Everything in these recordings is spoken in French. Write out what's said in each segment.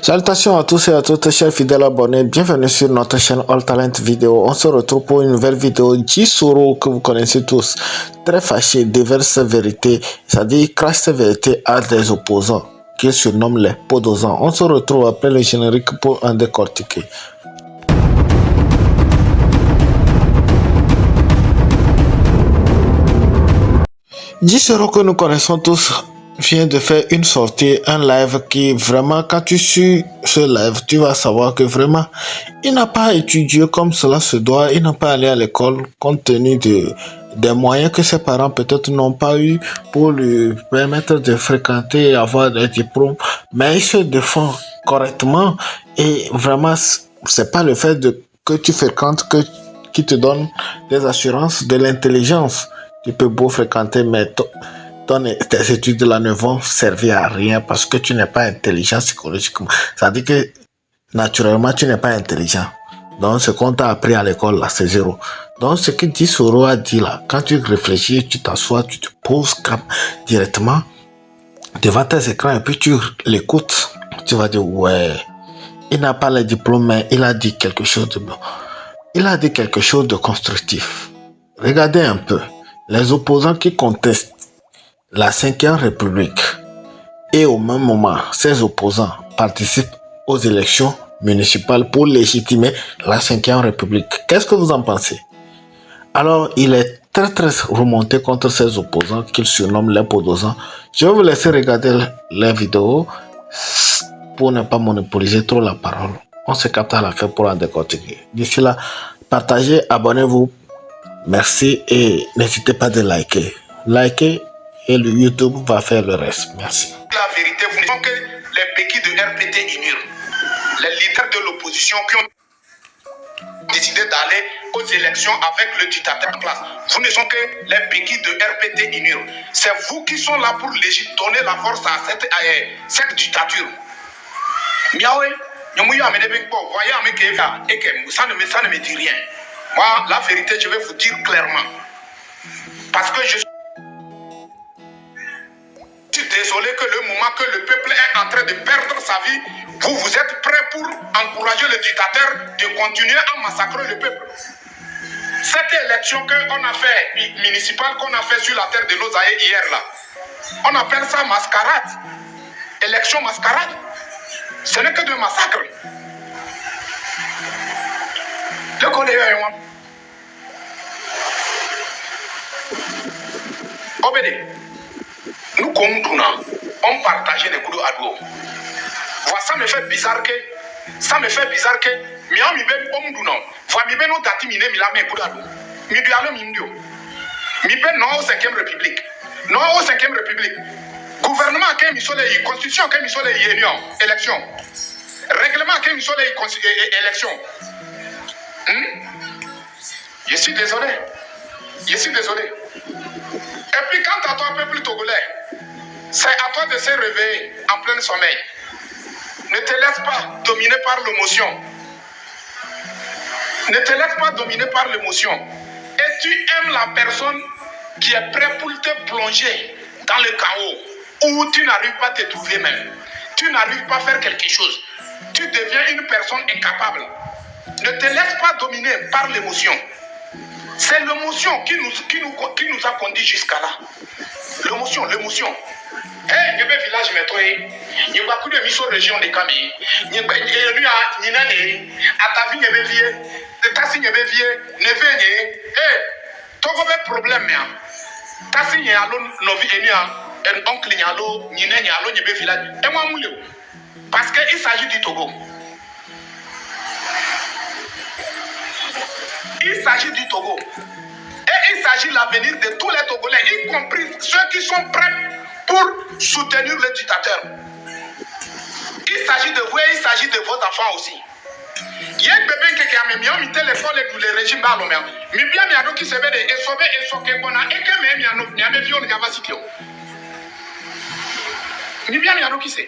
Salutations à tous et à toutes, chers fidèles abonnés. Bienvenue sur notre chaîne All Talent Vidéo. On se retrouve pour une nouvelle vidéo. Jisoro, que vous connaissez tous, très fâché, déverse sa vérité, c'est-à-dire crache sa vérité à des opposants, qu'il surnomme les podosans. On se retrouve après le générique pour un décortiquer. Jisoro, que nous connaissons tous, vient de faire une sortie, un live qui vraiment, quand tu suis ce live, tu vas savoir que vraiment, il n'a pas étudié comme cela se doit, il n'a pas allé à l'école compte tenu des moyens que ses parents peut-être n'ont pas eu pour lui permettre de fréquenter et avoir des diplômes, mais il se défend correctement et vraiment, c'est pas le fait que tu fréquentes qui te donne des assurances de l'intelligence. Tu peux beau fréquenter, mais tes études là ne vont servir à rien parce que tu n'es pas intelligent psychologiquement. Ça veut dire que naturellement tu n'es pas intelligent. Donc ce qu'on t'a appris à l'école là, c'est zéro. Donc ce que Jisoro a dit là, quand tu réfléchis, tu t'assois, tu te poses directement devant tes écrans et puis tu l'écoutes, tu vas dire ouais, il n'a pas le diplôme mais il a dit quelque chose de bon. Il a dit quelque chose de constructif. Regardez un peu les opposants qui contestent la 5e République et au même moment, ces opposants participent aux élections municipales pour légitimer la 5e République. Qu'est-ce que vous en pensez? Alors, il est très remonté contre ces opposants qu'il surnomme les podosans. Je vais vous laisser regarder les vidéos pour ne pas monopoliser trop la parole. On se capte à la fin pour en décortiquer. D'ici là, partagez, abonnez-vous. Merci et n'hésitez pas de liker. Likez et le YouTube va faire le reste. Merci. La vérité, vous ne sont que les béquilles de RPT INUR, les leaders de l'opposition qui ont décidé d'aller aux élections avec le dictateur en place. Vous ne sont que les béquilles de RPT INUR. C'est vous qui sont là pour donner la force à cette dictature. Miaoué, voyez, ça ne me dit rien. Moi, la vérité, je vais vous dire clairement. Parce que je suis désolé que le moment que le peuple est en train de perdre sa vie, vous êtes prêts pour encourager le dictateur de continuer à massacrer le peuple. Cette élection qu'on a fait, municipale, qu'on a fait sur la terre de nos aïeux hier là, on appelle ça mascarade. Élection mascarade. Ce n'est que de massacre. Le collègue Obédé. Nous, comme nous, on partageait les coups à l'eau. Ça me fait bizarre que, miami ben omduno, voix mi ben otati mine mi la me coups à l'eau. Mi bialo mi ndio. Mi ben non au 5e République. Non au 5e République. Gouvernement qui mi soleil, constitution qui mi soleil union, élection. Règlement qui mi soleil élection. Je suis désolé. Je suis désolé. Et puis quant à toi, peuple togolais, c'est à toi de se réveiller en plein sommeil. Ne te laisse pas dominer par l'émotion. Ne te laisse pas dominer par l'émotion. Et tu aimes la personne qui est prête pour te plonger dans le chaos où tu n'arrives pas à te trouver même. Tu n'arrives pas à faire quelque chose. Tu deviens une personne incapable. Ne te laisse pas dominer par l'émotion. C'est l'émotion qui nous a conduits jusqu'à là. L'émotion. Eh, je vais village métro. Je vais couper de région de Camille. Je vais aller à Ninane. À ta vie, je vais vivre. De ta signe, je vais vivre. Ne venez. Eh, tu as un problème. Ta signe, allo, novi, un oncle, allo, Ninane, allo, je vais village. Et moi, moulé. Parce qu'il s'agit du Togo. Il s'agit du Togo. Et il s'agit de l'avenir de tous les Togolais, y compris ceux qui sont prêts pour soutenir le dictateur. Il s'agit de vous et il s'agit de vos enfants aussi. Il y a un bébé qui a mis un téléphone et le régime dans le même. Mais bien, il y a d'autres qui se veulent et sauver et sauver qu'on a et que même il y a un viol de Yavasitio. Mais bien, il y a d'autres qui se.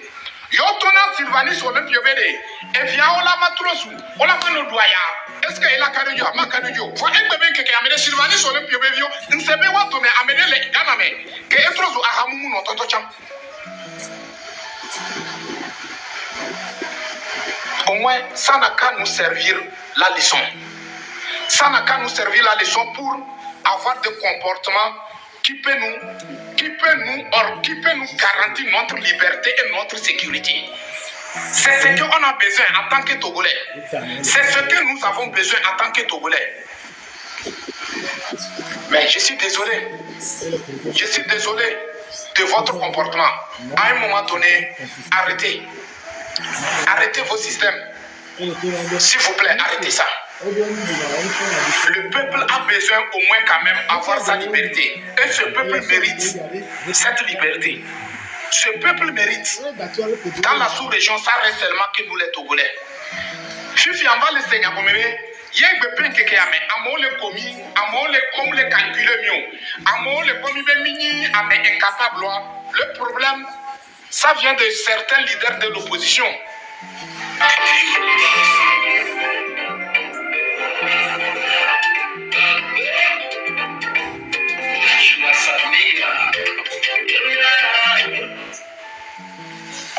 Yotona Sylvanis Olympe Yovede, et vient on la matrosu, on la fait nos doyens. Est-ce qu'il a cadeau, ma cadeau? Faut un bébé qui a amené Sylvanis Olympe Yovede, ne sait pas où tomber, amener les gamins, que est trop à Hamou, non, tonton. Au moins, ça n'a qu'à nous servir la leçon. Ça n'a qu'à nous servir la leçon pour avoir des comportements qui peut nous garantir notre liberté et notre sécurité. C'est ce qu'on a besoin en tant que Togolais. C'est ce que nous avons besoin en tant que Togolais. Mais je suis désolé. Je suis désolé de votre comportement. À un moment donné, arrêtez. Arrêtez vos systèmes. S'il vous plaît, arrêtez ça. Le peuple a besoin au moins quand même d'avoir sa liberté. Et ce peuple mérite cette liberté. Ce peuple mérite. Dans la sous-région, ça reste seulement que nous les Togolais. Fifi, on va le Seigneur pour m'aimer. Il y a un peu qui a le commis, comme le calculer mieux. Le commis mini, incapable. Le problème, ça vient de certains leaders de l'opposition.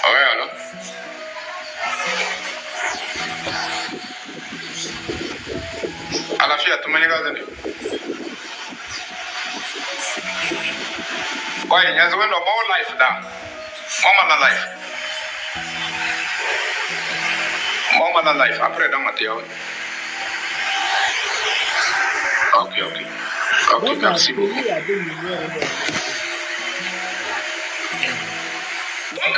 Ah ouais, alors? À la fille, à tout le monde. Ouais, il y a un more life là. Moment life. Moment life. Après, dans ma théorie. Ok, merci beaucoup. Donc,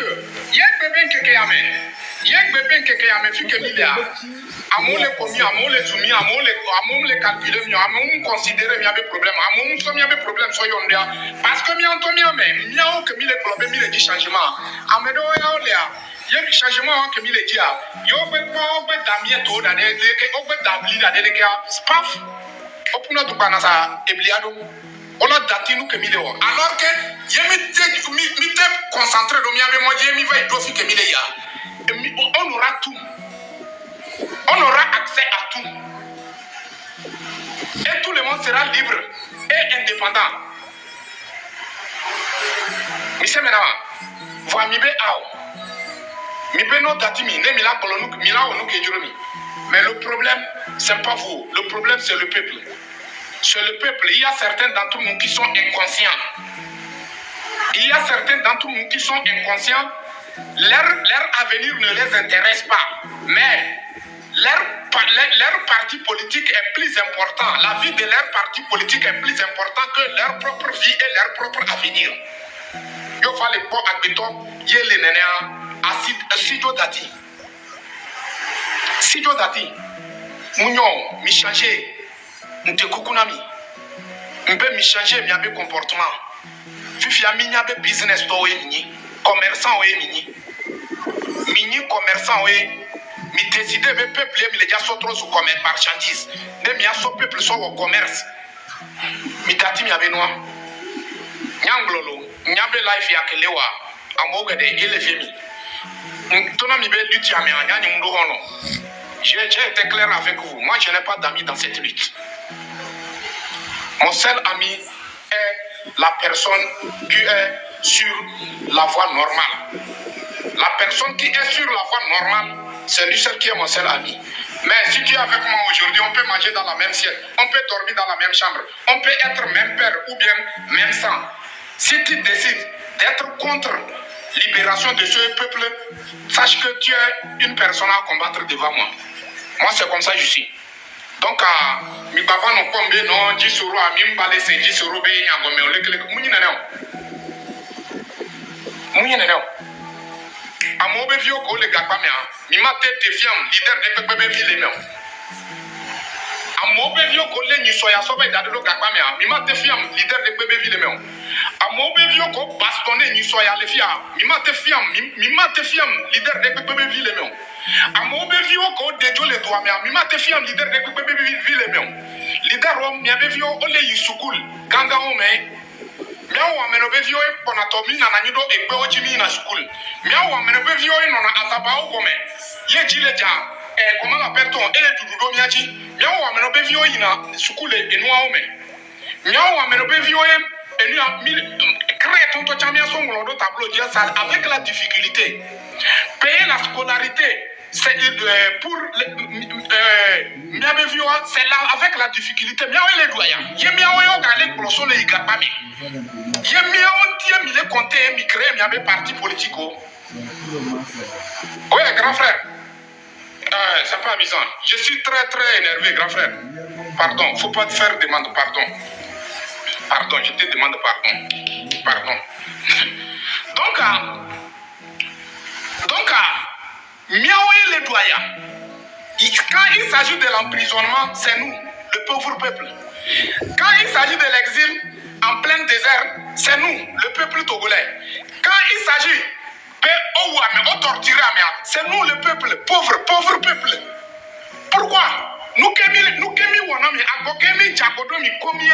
il y a un bébé qui a mis. Il y a un bébé qui a mis. Fille qui a amon le commis, amon le soumis, amon le calculer, amon considérer qu'il y a des problèmes, amon il y a des problèmes sur yondia. Parce que il y a que le problème, il y a des changements. Amedo il y a des changements que il y a dit. Il y a des damien tout dans des dabli dans des spaf. Opuna du banasa ebliado. On a daté nous que il y a. Alors que il y a mis concentré dans moi il va être que il y a. On aura tout. On aura accès à tout. Et tout le monde sera libre et indépendant. Monsieur Ménama, vous m'y mais le problème, ce n'est pas vous. Le problème, c'est le peuple. C'est le peuple. Il y a certains d'entre nous qui sont inconscients. Il y a certains d'entre nous qui sont inconscients. Leur avenir ne les intéresse pas. Mais leur parti politique est plus important. La vie de leur parti politique est plus importante que leur propre vie et leur propre avenir. Il faut les pots à béton, il y a les nénéas, Sido Dati. Sido Dati, Mounion, mi changer, m'te kukunami, m'be mi changer, mi abe comportement. Fifi a mi abe business to e mini, commerçant e mini commerçant e. Mi décide de peuple mi les gens sont trop sous commerce marchandise. Ne mi a so peuple so au commerce. Mi dati mi abe noa. Nyanglolo, nyabe life ya kelewa. Amoge de élever mi. Tona mi be lutte ya mi anya ni mdo hono. J'ai été clair avec vous. Moi je n'ai pas d'amis dans cette lutte. Mon seul ami est la personne qui est sur la voie normale. La personne qui est sur la voie normale, c'est lui seul qui est mon seul ami. Mais si tu es avec moi aujourd'hui, on peut manger dans la même siège, on peut dormir dans la même chambre, on peut être même père ou bien même sang. Si tu décides d'être contre la libération de ce peuple, sache que tu es une personne à combattre devant moi. Moi, c'est comme ça que je suis. Donc, mi baba no kombe no jisuru a mi mbale se jisuru be nyagome olekele munyi neneo amobe vio ko le gakpa me mi mate defiant leader de pepe be vile me amobe vio ko le nyi soya so be dadelo gakpa me mi mate defiant leader de pepe vile me amobe vio ko bastonner nyi soya le fia mi mate defiant leader de pepe vile me amobe vio ko dejo le doa me mi mate defiant leader de pepe vile me leader rom mi abe vio ole yisukul ganga o me miawo amenobe vio e ponatomi na nanyido egbe ojimi na school miawo amenobe vio e nona asaba ogome ye jileja comment on appelle ton ele dududo miaji miawo amenobe vio ina school enua ome miawo amenobe vio e enua créer ton chamia son ngolodo tableau dia ça avec la difficulté payer la scolarité c'est pour miabe vio c'est là avec la difficulté miao ele doya ye miao yo gale bloso le igapami ye miao tie mi le compter mi créer miabe parti politique. Oui, grand frère. C'est pas amusant. Je suis très très énervé, grand frère. Pardon, faut pas te faire demande pardon. Pardon, je te demande pardon. Pardon. Donc, miaoué les doyens. Quand il s'agit de l'emprisonnement, c'est nous, le pauvre peuple. Quand il s'agit de l'exil en plein désert, c'est nous, le peuple togolais. Quand il s'agit c'est nous le peuple, pauvre peuple. Pourquoi? Nous kemi wanami agokemi jagodomi komie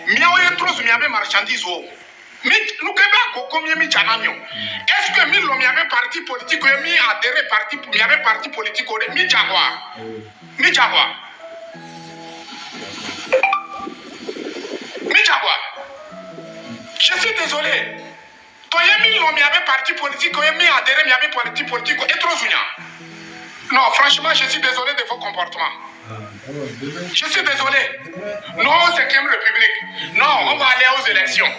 miaoye trozo miabe marchandise o. Nous keba kokomie mi janamio. Est-ce que mi lo miabe parti politique o mi adhéré parti miabe parti politique o mi jagwa. Mi jagwa. Mi jagwa. Je suis désolé. Il y avait parti politique, il y avait parti politique, et trop zounia. Non, franchement, je suis désolé de vos comportements. Je suis désolé. Non, c'est qu'une république. Non, on va aller aux élections.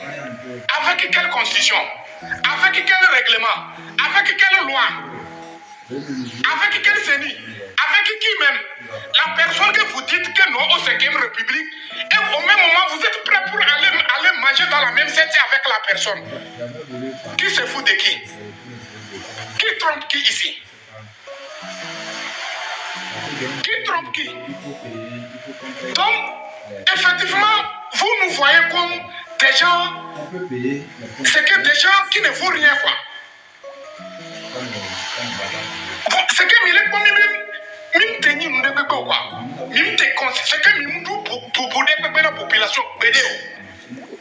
Avec quelle constitution? Avec quel règlement? Avec quelle loi? Avec quel CENI? Avec qui même? La personne que vous dites que non, au 5e République, et au même moment, vous êtes prêt pour aller manger dans la même scène avec la personne. Qui se fout de qui? Qui trompe qui ici? Qui trompe qui? Donc, effectivement, vous nous voyez comme des gens, c'est que des gens qui ne vaut rien, quoi. C'est que Mille comme même tenir nous de quoi? Même te conseille, c'est que même nous pour la population, bédé.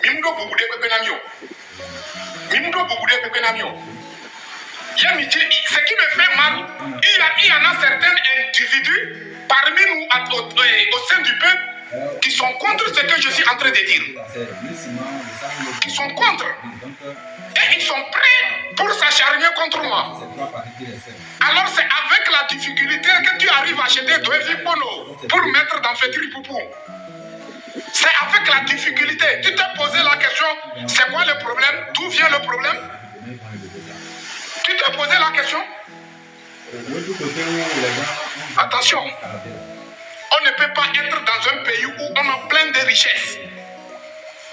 Même nous pour la ce qui me fait mal, il y en a certains individus parmi nous au sein du peuple qui sont contre ce que je suis en train de dire. Qui sont contre. Et ils sont prêts pour s'acharner contre moi. Alors c'est avec la difficulté que tu arrives à acheter 2 vipono pour mettre dans Fétri Poupou. C'est avec la difficulté. Tu t'es posé la question, c'est quoi le problème? D'où vient le problème? Tu t'es posé la question? Attention, on ne peut pas être dans un pays où on a plein de richesses.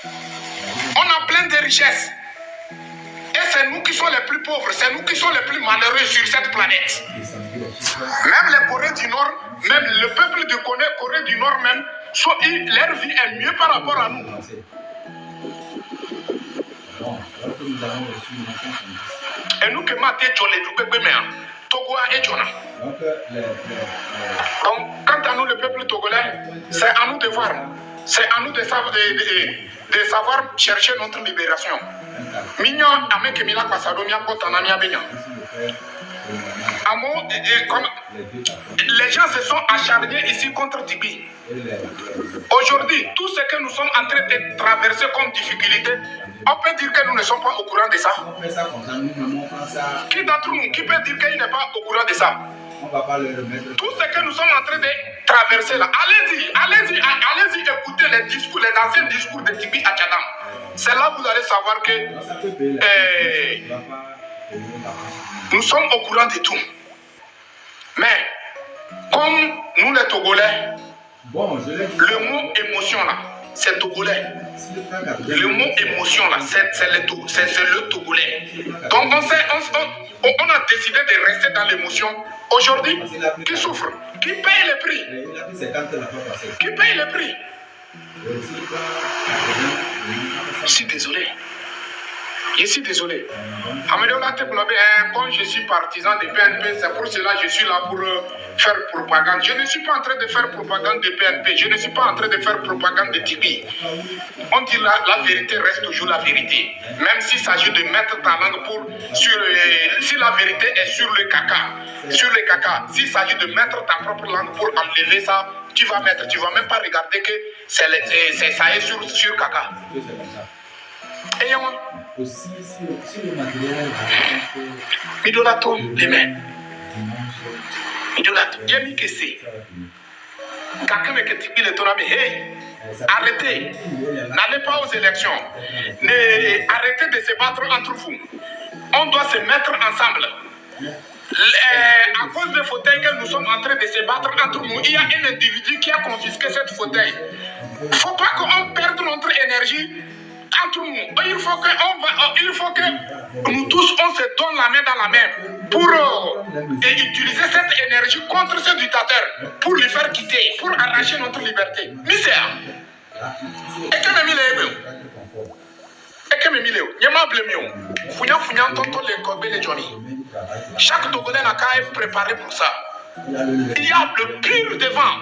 On a plein de richesses. Et c'est nous qui sommes les plus pauvres, c'est nous qui sommes les plus malheureux sur cette planète. Même les Corées du Nord, même le peuple de Corée du Nord même, leur vie est mieux par rapport à nous. Et nous que maté Djolé du peuple Togo et Djona. Donc, quant à nous, le peuple togolais, c'est à nous de voir. C'est à nous de savoir chercher notre libération. Mignon, avec Mila Passado, Mia Kotanamia Benya. Les gens se sont acharnés ici contre Tibi. Aujourd'hui, tout ce que nous sommes en train de traverser comme difficulté, on peut dire que nous ne sommes pas au courant de ça. Qui d'entre nous, qui peut dire qu'il n'est pas au courant de ça? Tout ce que nous sommes en train de traverser là, allez-y écouter les discours, les anciens discours de Tibi Achadam. C'est là que vous allez savoir que nous sommes au courant de tout. Mais, comme nous les Togolais, le mot émotion là, c'est Togolais. Le mot émotion là, c'est le Togolais. Donc on a décidé de rester dans l'émotion. Aujourd'hui, qui souffre? Qui paye le prix? Qui paye le prix? Je suis désolé. Je suis désolé. Quand je suis partisan de PNP, c'est pour cela que je suis là pour faire propagande. Je ne suis pas en train de faire propagande de PNP. Je ne suis pas en train de faire propagande de Tibi. On dit la vérité reste toujours la vérité. Même s'il s'agit de mettre ta langue si la vérité est sur le caca. S'il s'agit de mettre ta propre langue pour enlever ça, tu vas mettre. Tu ne vas même pas regarder que ça est sur caca. Et aussi, si le matériel, idolâtre les mains. Yemi Kessé. Quelqu'un qui dit le ton ami, hey, arrêtez, n'allez pas aux élections, arrêtez de se battre entre vous. On doit se mettre ensemble. À cause des fauteuils que nous sommes en train de se battre entre nous, il y a un individu qui a confisqué cette fauteuil. Il ne faut pas qu'on perde notre énergie entre nous. Il faut que nous tous, on se donne la main dans la main pour utiliser cette énergie contre ce dictateur, pour lui faire quitter, pour arracher notre liberté. Misère. Et que me mille et que me mille y a ma blémio. Founya tonton les Kobe les Johnny. Chaque Togolais n'a qu'à être préparé pour ça. Il y a le pire devant.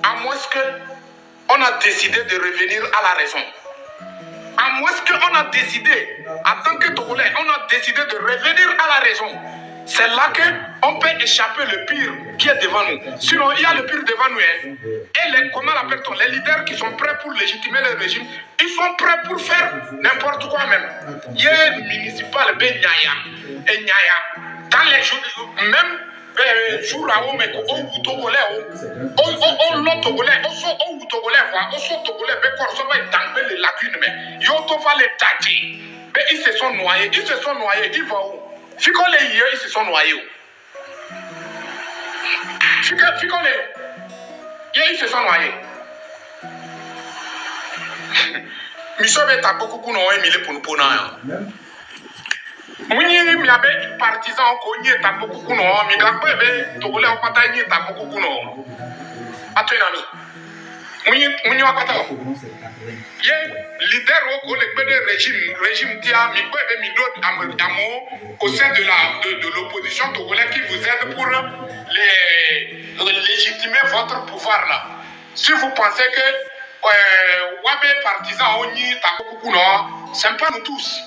À moins qu'on a décidé de revenir à la raison. À moins qu'on a décidé, en tant que Togolais, on a décidé de revenir à la raison. C'est là qu'on peut échapper le pire qui est devant nous. Sinon, il y a le pire devant nous. Hein. Et comment l'appelle-t-on? Les leaders qui sont prêts pour légitimer le régime, ils sont prêts pour faire n'importe quoi même. Il y a un municipal, et Nyaya. Dans les jours, même jour à homme, au Togolais, au lot Togolais, au Togolais, au Togolais, ça va être les lacunes, mais Yoto va les taquer. Mais ils se sont noyés, ils vont où? Fico les yeux, ils se sont noyés. Fico les ils se sont noyés. Michel est beaucoup pour nous, Emile pour nous pona. Muni mi abe partisan ko nyi ta beaucoup pour nous, mi ga pe Togolais on pata nyi ta beaucoup pour nous. Atenami. Muni wakata. Ye leader au le régime dia mi ko mi do amo au sein de l'opposition togolaise qui vous aide pour légitimer votre pouvoir là. Si vous pensez que wabe partisan oni takoku no, c'est pas nous tous.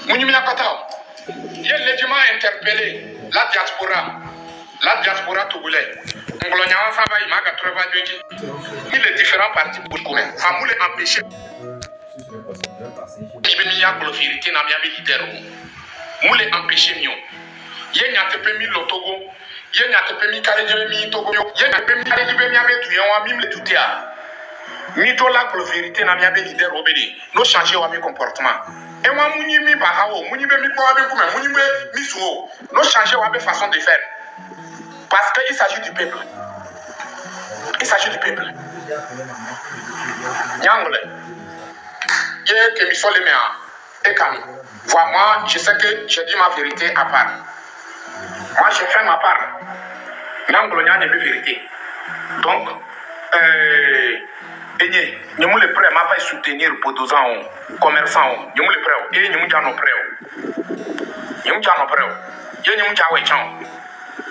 Muni akata. Ye légèrement interpellé la diaspora togolaise. Ngolonya fa ba imaga trova dweji. Ni les différents partis politiques. Famou les empêcher. Ni ya ko vérité na mia be leader. Mou les empêcher mion. Ye nya te pe mi lotogo. Ye nya te pe mi kale je mi togo. Ye nya pe mi kale je mi abe tu yon mi le tutea. Mi to la ko vérité na mia be leader obedi. No changer wa mi comportement. Et moi mouni mi ba hawo, mouni be mi ko abe kuma, mouni be mi suo. No changer wa be façon de faire. Parce qu'il s'agit du peuple. Il s'agit du peuple. Nyangole. Yé que mi soit les méas. Et Kami. Vois moi, je sais que j'ai dit ma vérité à part. Moi, j'ai fait ma part. Nyangole n'y a pas de vérité. Donc, nous sommes prêts à soutenir pour 12 ans, commerçants. Nous sommes prêts. Et nous sommes prêts. Nous sommes prêts. Et nous sommes prêts.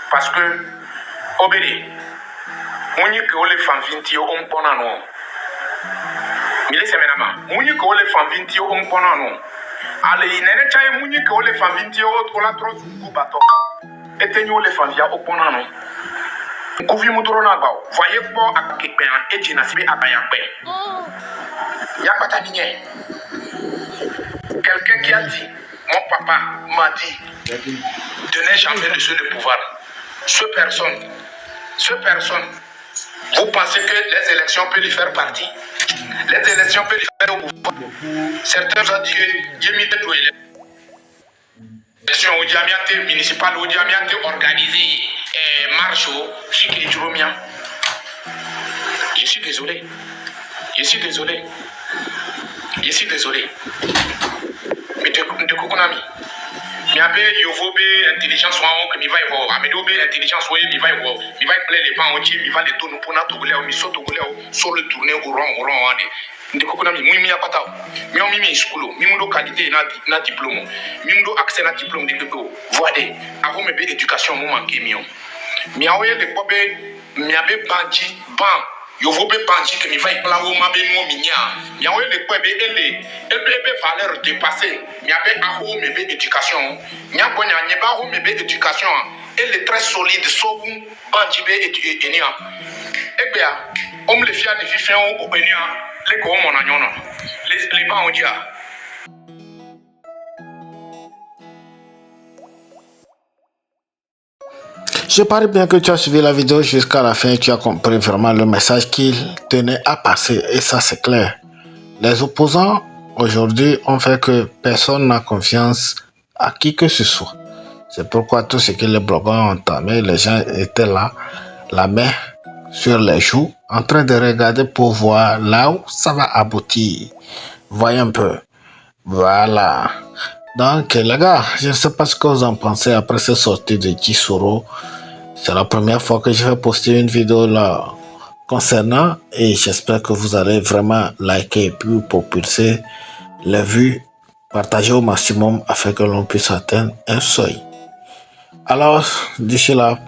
Parce que, obédi, muni que les femmes vinti on ponano. Mille semaines muni que les femmes vinti on ponano. Allez, nene chaye muni que les femmes vinti on la trop sous bateau. Et tenyo les femmes via au ponano. Kouvi moutrona bao. Voyez quoi à Kekpen et Jinasibe à Bayakpe. Yapata nigne. Quelqu'un qui a dit, mon papa m'a dit, de ne jamais laisser le pouvoir. Ce personne, vous pensez que les élections peuvent y faire partie? Les élections peuvent y faire au pouvoir. Certains ont dit qu'il y a mis des élections au Diamiate municipal, au Diamiate organisé, marche au Fikri Juromia. Je suis désolé. Mais de Kokonami. Mi abe yovo be intelligence wa on que mi va y voir amedo be intelligence wa mi va y voir mi va plaire les bancs entiers mi va les tourner pour na togolais mi so togolais sur le tourner au rond ande ndeko kuna mi apata mi on mi school mi mundo qualité na diplôme mi mundo accès na diplôme de bebo voide avant me be éducation mo manqué mi awoye de pobe mi abe banji ban yovo be banji que mi va y plan o ma be no minya mi awoye de pobe ebe valeur dépassée mi abe aho me be éducation mi abonya nyeba ho me be éducation elle est très solide sobun banji be enia ebea om le fia de fifien o benia le ko mo na nyono les ba on dia. Je parie bien que tu as suivi la vidéo jusqu'à la fin et tu as compris vraiment le message qu'il tenait à passer. Et ça, c'est clair. Les opposants, aujourd'hui, ont fait que personne n'a confiance à qui que ce soit. C'est pourquoi tout ce que les blogueurs ont entamé, les gens étaient là, la main sur les joues, en train de regarder pour voir là où ça va aboutir. Voyez un peu. Voilà. Donc, les gars, je ne sais pas ce que vous en pensez après cette sortie de Jisoro. C'est la première fois que je vais poster une vidéo là concernant et j'espère que vous allez vraiment liker et puis propulser les vues, partager au maximum afin que l'on puisse atteindre un seuil. Alors, d'ici là,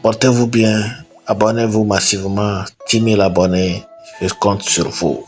portez-vous bien, abonnez-vous massivement, 10 000 abonnés, je compte sur vous.